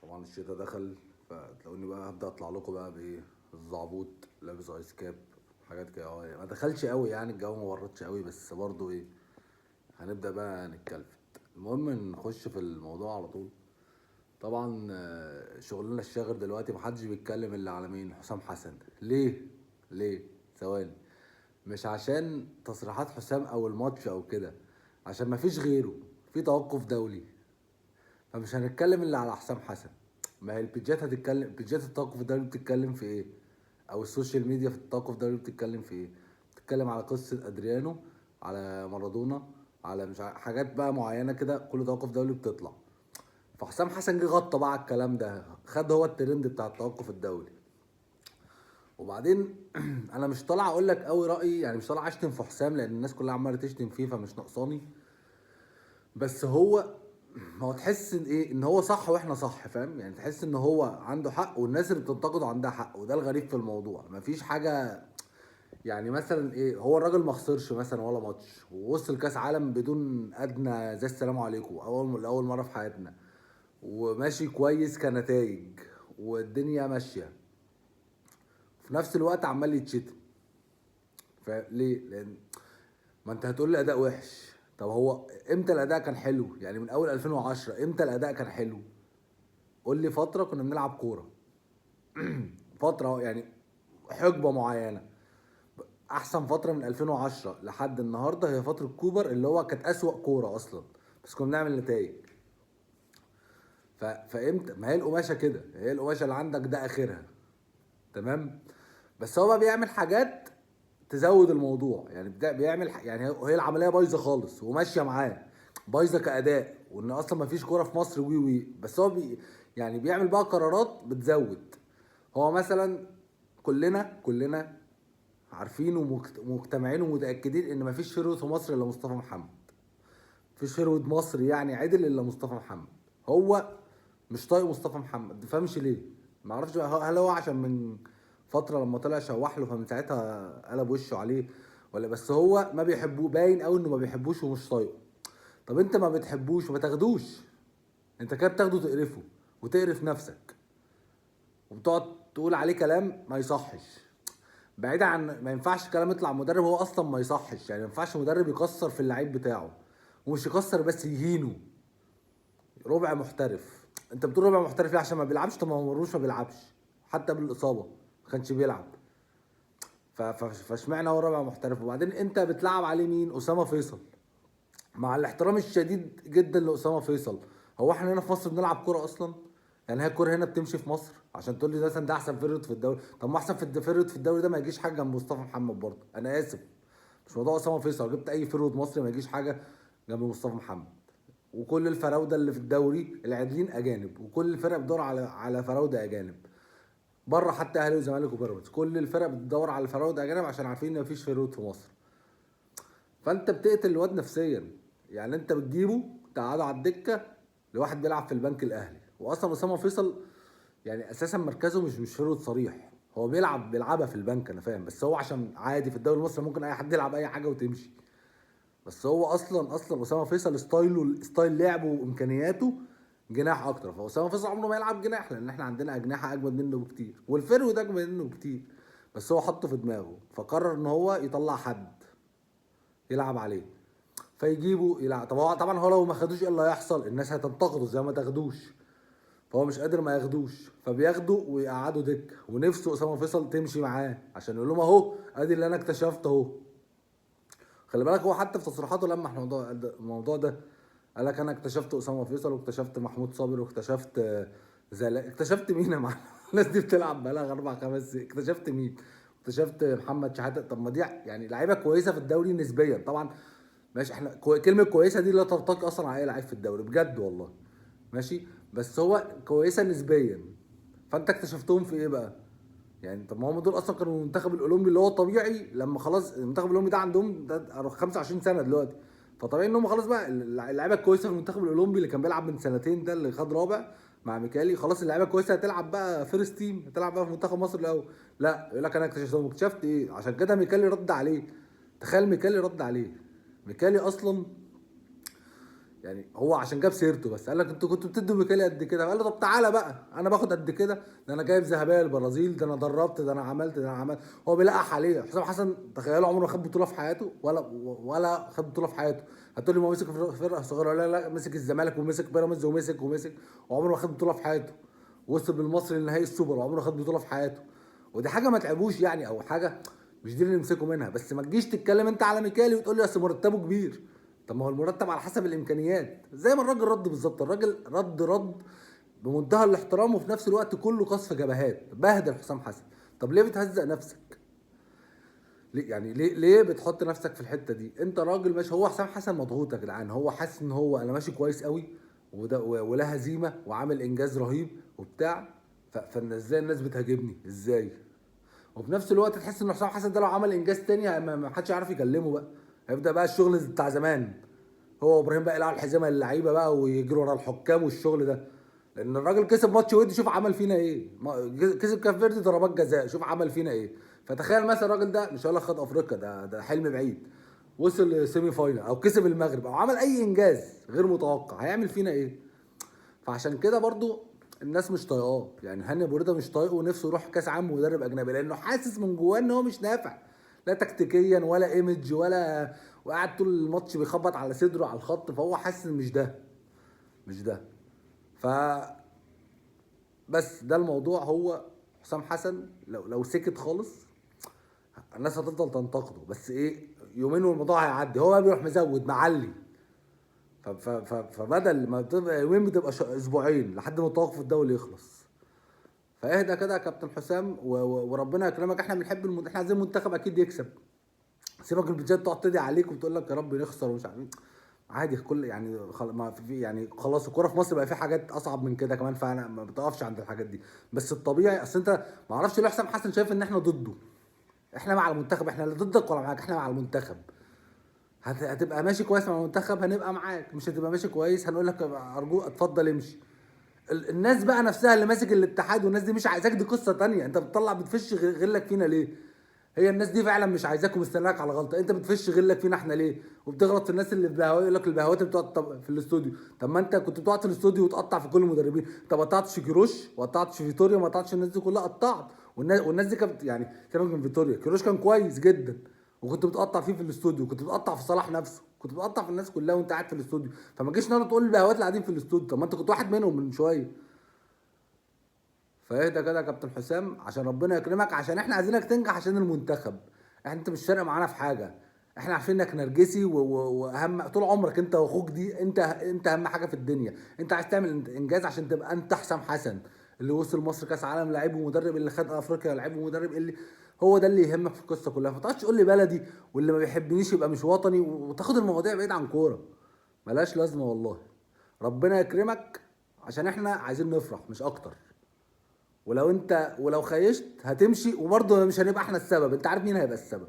طبعا الشتا دخل، فتلاقوني بقى هبدأ اطلع لكم بقى بايه، الزعبوط لابس ايس كاب، حاجات كده. ما دخلش قوي يعني، الجو ما بردش قوي، بس برضو ايه، هنبدأ بقى نتكلفت. المهم نخش في الموضوع على طول. طبعا شغلنا الشاغر دلوقتي محدش بيتكلم الا على مين؟ حسام حسن. ليه ثواني. مش عشان تصريحات حسام او الماتش او كده، عشان مفيش غيره، في توقف دولي، فمش هنتكلم الا على حسام حسن. ما هي البيجات هتتكلم، بيجات التوقف الدولي بتتكلم في ايه؟ او السوشيال ميديا في التوقف الدولي بتتكلم في ايه؟ بتتكلم على قصة ادريانو، على مارادونا، على مش حاجات بقى معينة كده، كل توقف دولي بتطلع. فحسام حسن جه غطى بقى على الكلام ده، خد هو الترند بتاع التوقف الدولي. وبعدين انا مش طالع اقول لك قوي رايي، يعني مش طالع اشتم في حسام لان الناس كلها عماله تشتم فيه فمش ناقصاني. بس هو تحس ان ايه، ان هو صح واحنا صح، فاهم يعني؟ تحس ان هو عنده حق والناس اللي بتنتقده عندها حق، وده الغريب في الموضوع. مفيش حاجه يعني، مثلا ايه، هو الراجل ما خسرش مثلا ولا ماتش، ووصل كاس عالم بدون ادنى زي السلام عليكم، اول مره في حياتنا، وماشي كويس كنتائج، والدنيا ماشيه. في نفس الوقت عمال يتشتم. فليه؟ لان ما انت هتقول لي اداء وحش. طب هو امتى الاداء كان حلو؟ يعني من اول 2010 امتى الاداء كان حلو؟ قول لي فتره كنا بنلعب كوره، فتره يعني، حقبه معينه. احسن فتره من 2010 لحد النهارده هي فتره كوبر، اللي هو كانت اسوأ كوره اصلا، بس كنا بنعمل نتائج. فامتى؟ ما هي القماشه كده، هي القماشه اللي عندك ده اخرها. تمام. بس هو بقى بيعمل حاجات تزود الموضوع، يعني بيعمل يعني هي العمليه بايظه خالص وماشيه معاه، بايظه كاداء، وان اصلا ما فيش كوره في مصر وي، بس هو يعني بيعمل بقى قرارات بتزود. هو مثلا، كلنا عارفين ومجتمعين ومتاكدين ان ما فيش فيرود في مصر الا مصطفى محمد. مفيش فيرود مصري يعني عدل الا مصطفى محمد. هو مش طايق مصطفى محمد، متفهمش ليه. ما اعرفش بقى، هل هو عشان من فتره لما طلع شوح له فمن ساعتها قلب وشه عليه، ولا بس هو ما بيحبوه، باين قوي انه ما بيحبوش ومش طايقه. طب انت ما بتحبوش وما تاخدوش، انت كده بتاخده تقرفه وتقرف نفسك، وبتقعد تقول عليه كلام ما يصحش. بعيدا عن ما ينفعش كلام يطلع من مدرب، هو اصلا ما يصحش يعني، ما ينفعش مدرب يكسر في اللعيب بتاعه، ومش يكسر بس يهينه. ربع محترف؟ انت بتقول ربع محترف ليه؟ عشان ما بيلعبش؟ طب ما هو مرموش ما بيلعبش حتى بالاصابه، ما كانش بيلعب. فاشمعنى هو ربع محترف؟ وبعدين انت بتلعب عليه مين؟ اسامه فيصل. مع الاحترام الشديد جدا لاسامه فيصل، هو احنا هنا في مصر بنلعب كوره اصلا؟ يعني هي الكوره هنا بتمشي في مصر عشان تقول لي مثلا ده احسن فرد في الدوري؟ طب ما احسن في فرد في الدوري ده ما يجيش حاجه جنب مصطفى محمد برضه، انا اسف. مش موضوع اسامه فيصل، جبت اي فرد مصري ما يجيش حاجه جنب مصطفى محمد. وكل الفراوده اللي في الدوري العادلين اجانب، وكل الفرق بتدور على فراوده اجانب بره، حتى اهلي وزمالك وبيراميدز كل الفرق بتدور على فراوده اجانب عشان عارفين ان مفيش فيرود في مصر. فانت بتقتل الواد نفسيا. يعني انت بتجيبه تقعده على الدكه لواحد بيلعب في البنك الاهلي، واصلا اسامه فيصل يعني اساسا مركزه مش فيرود صريح، هو بيلعبها في البنك انا فاهم، بس هو عشان عادي في الدوري المصري ممكن اي حد يلعب اي حاجه وتمشي. بس هو اصلا اسامه فيصل ستايل لعبه وامكانياته جناح اكتر، فاسامه فيصل عمره ما يلعب جناح لان احنا عندنا اجنحه اجمد منه بكتير، والفرو ده اجمد منه بكتير. بس هو حطه في دماغه فقرر ان هو يطلع حد يلعب عليه، فيجيبه يلعب. طب هو طبعا هو لو ما خدوش ايه اللي هيحصل؟ الناس هتنتقده زي ما تاخدوش، فهو مش قادر ما ياخدوش، فبياخده ويقعدوا دكه، ونفسه اسامه فيصل تمشي معاه عشان يقول لهم اهو ادي اللي انا اكتشفته اهو. خلي بالك هو حتى في تصريحاته لما احنا الموضوع ده قال لك انا اكتشفت اسامه فيصل واكتشفت محمود صابر واكتشفت زلاء. اكتشفت مين يا معلم؟ الناس دي بتلعب بقالها 4 5 سنين، اكتشفت مين؟ اكتشفت محمد شحاته. طب ما دي يعني لعيبه كويسه في الدوري نسبيا طبعا، ماشي. احنا كلمه كويسه دي لا ترتقي اصلا على اي لعيب في الدوري بجد والله، ماشي، بس هو كويسه نسبيا. فانت اكتشفتهم في ايه بقى؟ يعني طب ما هم دول اصلا كانوا المنتخب الاولمبي اللي هو طبيعي، لما خلاص المنتخب الاولمبي ده عندهم ده 25 سنه دلوقتي، فطبيعي ان هم خلاص بقى اللعيبه الكويسه في المنتخب الاولمبي اللي كان بيلعب من سنتين ده اللي خد رابع مع ميكالي، خلاص اللعيبه الكويسه هتلعب بقى فيرست تيم، هتلعب بقى في منتخب مصر الاول. لا، يقول لك انا اكتشفت ايه؟ عشان كده ميكالي رد عليه. تخيل ميكالي رد عليه. ميكالي اصلا يعني هو عشان جاب سيرته بس قال لك انتوا كنتوا بتدوا ميكالي قد كده، قال له طب تعالى بقى انا باخد قد كده، ده انا جايب ذهبيه البرازيل، ده انا دربت، ده انا عملت، ده انا عملت. هو بيلقح عليه. حسام حسن تخيلوا عمره ما خد بطوله في حياته، ولا خد بطوله في حياته. هتقول لي ما هو مسك فرقه صغيره، لا مسك الزمالك ومسك بيراميدز ومسك وعمره ما خد بطوله في حياته. وصل بالمصري لنهائي السوبر وعمره ما خد بطوله في حياته. ودي حاجه ما تعبوش يعني، او حاجه مش دي اللي نمسكه منها. بس ما تجيش تتكلم انت على ميكالي وتقول لي اصل مرتبه كبير. طب ما هو المرتب على حسب الامكانيات، زي ما الراجل رد بالظبط. الراجل رد بمنتهى الاحترام، وفي نفس الوقت كله قصف جبهات، بهدل حسام حسن. طب ليه بتهزق نفسك؟ ليه يعني ليه بتحط نفسك في الحته دي؟ انت راجل ماشي. هو حسام حسن مضغوط يا جدعان، هو حاسس ان هو انا ماشي كويس قوي، وده ولا هزيمه وعامل انجاز رهيب وبتاع. ازاي الناس بتهاجمني ازاي؟ وفي نفس الوقت تحس ان حسام حسن ده لو عمل انجاز تاني ما حدش يعرف يكلمه بقى. هيبدا بقى الشغل بتاع زمان، هو وابراهيم بقى يلعبوا الحزمه للعيبه بقى ويجروا ورا الحكام والشغل ده. لان الراجل كسب ماتش ودي، شوف عمل فينا ايه. كسب كاف فيردي ضربات جزاء، شوف عمل فينا ايه. فتخيل مثلا الراجل ده مش هقول لك خد افريقيا، ده حلم بعيد، وصل سيمي فاينل او كسب المغرب او عمل اي انجاز غير متوقع، هيعمل فينا ايه؟ فعشان كده برضو الناس مش طايقاه. يعني هاني ابو رضا مش طايقه ونفسه يروح كاس عالم مدرب اجنبي، لانه حاسس من جواه ان هو مش نافع، لا تكتيكيا ولا ايمج ولا، وقاعد طول الماتش بيخبط على صدره على الخط. فهو حاسس ان مش ده. ف بس ده الموضوع. هو حسام حسن لو سكت خالص الناس هتفضل تنتقده، بس ايه، يومين والموضوع هيعدي. هو بقى بيروح مزود معلي. فبدل ما تبقى يومين بتبقى اسبوعين لحد ما التوقف الدولي يخلص. فاهدى كده يا كابتن حسام، وربنا يكرمك. احنا بنحب احنا عايزين المنتخب اكيد يكسب. سيبك من الفيديوهات تقعد تدعي عليك وتقول لك يا رب نخسر ومش عارف إيه. عادي، كل يعني ما في يعني خلاص الكوره في مصر بقى في حاجات اصعب من كده كمان، فانا ما بتقفش عند الحاجات دي. بس الطبيعي، اصل انت ما اعرفش ليه حسام حسن شايف ان احنا ضده. احنا مع المنتخب، احنا لا ضدك ولا معاك، احنا مع المنتخب. هتبقى ماشي كويس مع المنتخب هنبقى معاك، مش هتبقى ماشي كويس هنقول لك ارجوك اتفضل امشي. الناس بقى نفسها اللي ماسك الاتحاد والناس دي مش عايزاك، دي قصه تانية. انت بتطلع بتفش غلك فينا ليه؟ هي الناس دي فعلا مش عايزاك ومستناك على غلطه، انت بتفش غلك فينا احنا ليه؟ وبتغلط في الناس اللي في البهوات، يقول لك البهوات اللي بتقعد في الاستوديو. طب ما انت كنت بتقعد في الاستوديو وتقطع في كل المدربين. انت ما قطعتش كيروش وقطعتش فيتوريا، ما قطعتش الناس دي كلها، قطعت. والناس دي كانت يعني، سيبك من فيتوريا، كيروش كان كويس جدا وكنت بتقطع فيه في الاستوديو، كنت بتقطع في صلاح نفسه، كنت بتقطع في الناس كلها وانت قاعد في الاستوديو. فما تجيش النهارده تقول البهوات اللي قاعدين في الاستوديو، طب ما انت كنت واحد منهم من شويه. فاهدى كده يا كابتن حسام عشان ربنا يكرمك، عشان احنا عايزينك تنجح عشان المنتخب. انت مش فارق معانا في حاجه. احنا عارفين انك نرجسي واهم طول عمرك انت واخوك دي، انت اهم حاجه في الدنيا. انت عايز تعمل انجاز عشان تبقى انت حسام حسن اللي وصل مصر كاس عالم، لعيب ومدرب، اللي خد افريقيا لعيب ومدرب، اللي هو ده اللي يهمك في القصه كلها. ما تقعدش تقول لي بلدي واللي ما بيحبنيش يبقى مش وطني، وتاخد المواضيع بعيد عن كوره. ملهاش لازمه والله. ربنا يكرمك عشان احنا عايزين نفرح مش اكتر. ولو خيشت هتمشي وبرضه مش هنبقى احنا السبب. انت عارف مين هيبقى السبب؟